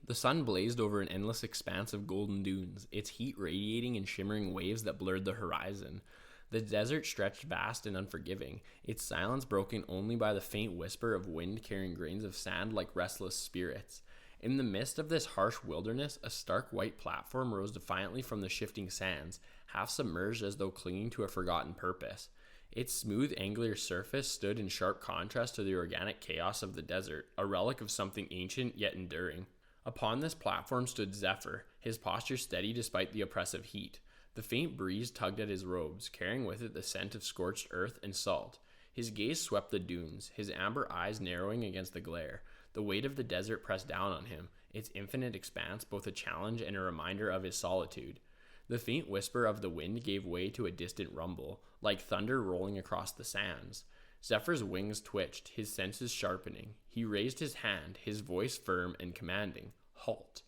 The sun blazed over an endless expanse of golden dunes, its heat radiating in shimmering waves that blurred the horizon. The desert stretched vast and unforgiving, its silence broken only by the faint whisper of wind carrying grains of sand like restless spirits. In the midst of this harsh wilderness, a stark white platform rose defiantly from the shifting sands, half submerged as though clinging to a forgotten purpose. Its smooth, angular surface stood in sharp contrast to the organic chaos of the desert, a relic of something ancient yet enduring. Upon this platform stood Zephyr, his posture steady despite the oppressive heat. The faint breeze tugged at his robes, carrying with it the scent of scorched earth and salt. His gaze swept the dunes, his amber eyes narrowing against the glare. The weight of the desert pressed down on him, its infinite expanse both a challenge and a reminder of his solitude. The faint whisper of the wind gave way to a distant rumble, like thunder rolling across the sands. Zephyr's wings twitched, his senses sharpening. He raised his hand, his voice firm and commanding. Halt.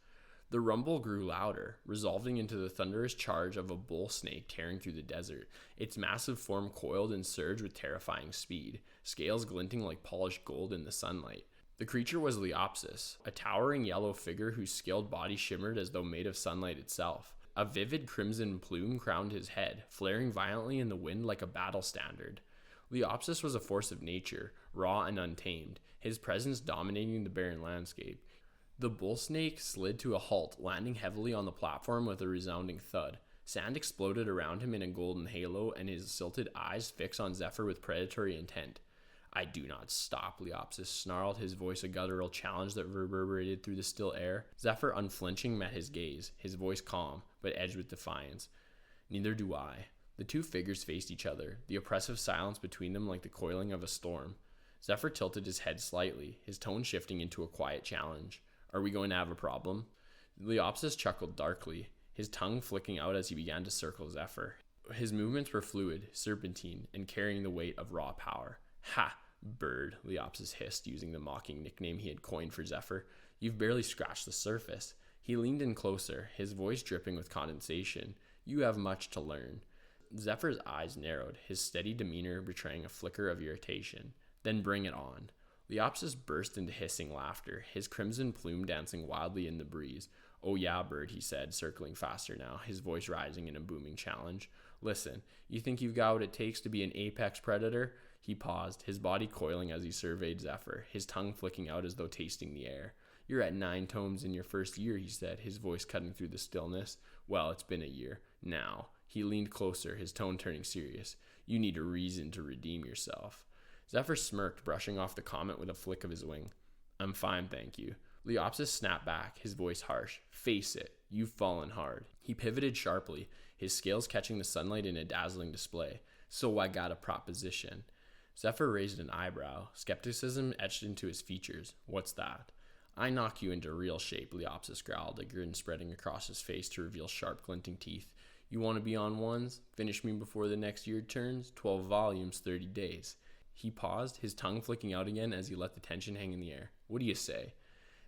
The rumble grew louder, resolving into the thunderous charge of a bull snake tearing through the desert. Its massive form coiled and surged with terrifying speed, scales glinting like polished gold in the sunlight. The creature was Leopsis, a towering yellow figure whose scaled body shimmered as though made of sunlight itself. A vivid crimson plume crowned his head, flaring violently in the wind like a battle standard. Leopsis was a force of nature, raw and untamed, his presence dominating the barren landscape. The bull snake slid to a halt, landing heavily on the platform with a resounding thud. Sand exploded around him in a golden halo, and his silted eyes fixed on Zephyr with predatory intent. I do not stop, Leopsis snarled, his voice a guttural challenge that reverberated through the still air. Zephyr, unflinching, met his gaze, his voice calm, but edged with defiance. Neither do I. The two figures faced each other, the oppressive silence between them like the coiling of a storm. Zephyr tilted his head slightly, his tone shifting into a quiet challenge. Are we going to have a problem? Leopsis chuckled darkly, his tongue flicking out as he began to circle Zephyr. His movements were fluid, serpentine, and carrying the weight of raw power. Ha! Bird, Leopsis hissed, using the mocking nickname he had coined for Zephyr. You've barely scratched the surface. He leaned in closer, his voice dripping with condensation. You have much to learn. Zephyr's eyes narrowed, his steady demeanor betraying a flicker of irritation. Then bring it on. Leopsis burst into hissing laughter, his crimson plume dancing wildly in the breeze. Oh yeah, Bird, he said, circling faster now, his voice rising in a booming challenge. Listen, you think you've got what it takes to be an apex predator? He paused, his body coiling as he surveyed Zephyr, his tongue flicking out as though tasting the air. You're at 9 tomes in your first year, he said, his voice cutting through the stillness. Well, it's been a year. Now. He leaned closer, his tone turning serious. You need a reason to redeem yourself. Zephyr smirked, brushing off the comment with a flick of his wing. I'm fine, thank you. Leopsis snapped back, his voice harsh. Face it, you've fallen hard. He pivoted sharply, his scales catching the sunlight in a dazzling display. So I got a proposition. Zephyr raised an eyebrow, skepticism etched into his features. What's that? I knock you into real shape, Leopsis growled, a grin spreading across his face to reveal sharp glinting teeth. You want to be on ones? Finish me before the next year turns? 12 volumes, 30 days. He paused, his tongue flicking out again as he let the tension hang in the air. What do you say?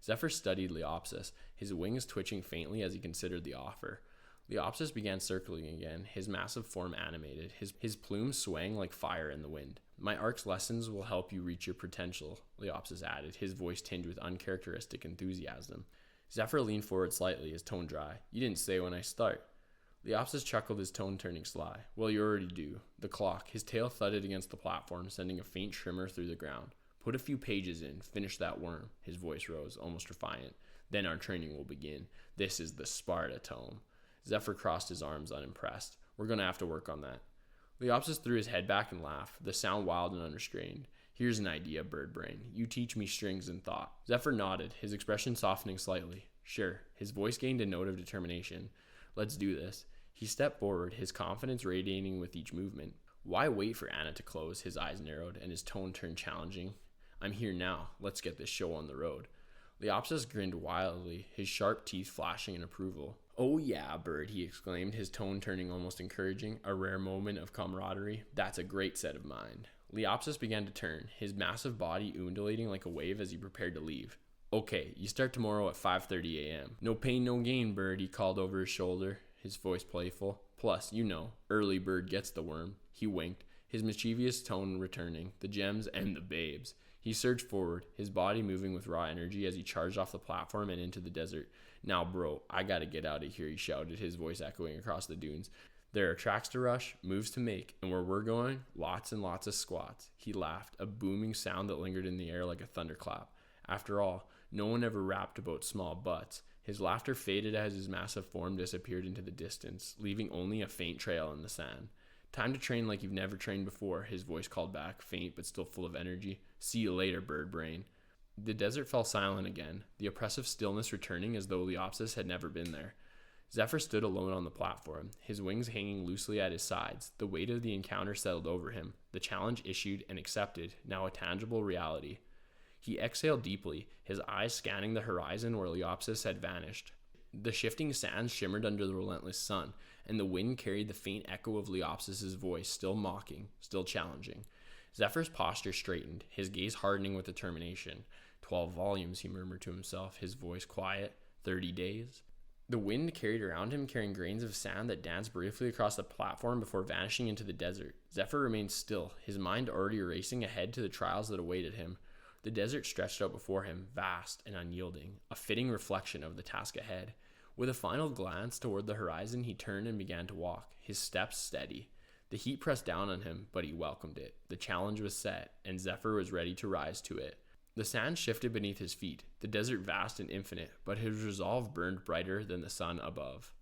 Zephyr studied Leopsis, his wings twitching faintly as he considered the offer. Leopsis began circling again, his massive form animated, his plumes swaying like fire in the wind. My arc's lessons will help you reach your potential, Leopsis added, his voice tinged with uncharacteristic enthusiasm. Zephyr leaned forward slightly, his tone dry. You didn't say when I start. Leopsis chuckled, his tone turning sly. Well, you already do. The clock. His tail thudded against the platform, sending a faint shimmer through the ground. Put a few pages in. Finish that worm. His voice rose, almost defiant. Then our training will begin. This is the Sparta tome. Zephyr crossed his arms, unimpressed. We're going to have to work on that. Leopsis threw his head back and laughed, the sound wild and unrestrained. Here's an idea, Birdbrain. You teach me strings and thought. Zephyr nodded, his expression softening slightly. Sure. His voice gained a note of determination. Let's do this. He stepped forward, his confidence radiating with each movement. Why wait for Anna to close? His eyes narrowed, and his tone turned challenging. I'm here now. Let's get this show on the road. Leopsis grinned wildly, his sharp teeth flashing in approval. Oh yeah, Bird, he exclaimed, his tone turning almost encouraging, a rare moment of camaraderie. That's a great set of mind. Leopsis began to turn, his massive body undulating like a wave as he prepared to leave. Okay, you start tomorrow at 5:30 a.m. No pain, no gain, Bird, he called over his shoulder, his voice playful. Plus, you know, early bird gets the worm. He winked, his mischievous tone returning, the gems and the babes. He surged forward, his body moving with raw energy as he charged off the platform and into the desert. "Now, bro, I gotta get out of here," he shouted, his voice echoing across the dunes. "There are tracks to rush, moves to make, and where we're going, lots and lots of squats." He laughed, a booming sound that lingered in the air like a thunderclap. After all, no one ever rapped about small butts. His laughter faded as his massive form disappeared into the distance, leaving only a faint trail in the sand. "Time to train like you've never trained before," his voice called back, faint but still full of energy. "See you later, bird brain." The desert fell silent again, the oppressive stillness returning as though Leopsis had never been there. Zephyr stood alone on the platform, his wings hanging loosely at his sides. The weight of the encounter settled over him, the challenge issued and accepted, now a tangible reality. He exhaled deeply, his eyes scanning the horizon where Leopsis had vanished. The shifting sands shimmered under the relentless sun, and the wind carried the faint echo of Leopsis' voice, still mocking, still challenging. Zephyr's posture straightened, his gaze hardening with determination. 12 volumes, he murmured to himself, his voice quiet. 30 days. The wind carried around him, carrying grains of sand that danced briefly across the platform before vanishing into the desert. Zephyr remained still, his mind already racing ahead to the trials that awaited him. The desert stretched out before him, vast and unyielding, a fitting reflection of the task ahead. With a final glance toward the horizon, he turned and began to walk, his steps steady. The heat pressed down on him, but he welcomed it. The challenge was set, and Zephyr was ready to rise to it. The sand shifted beneath his feet, the desert vast and infinite, but his resolve burned brighter than the sun above.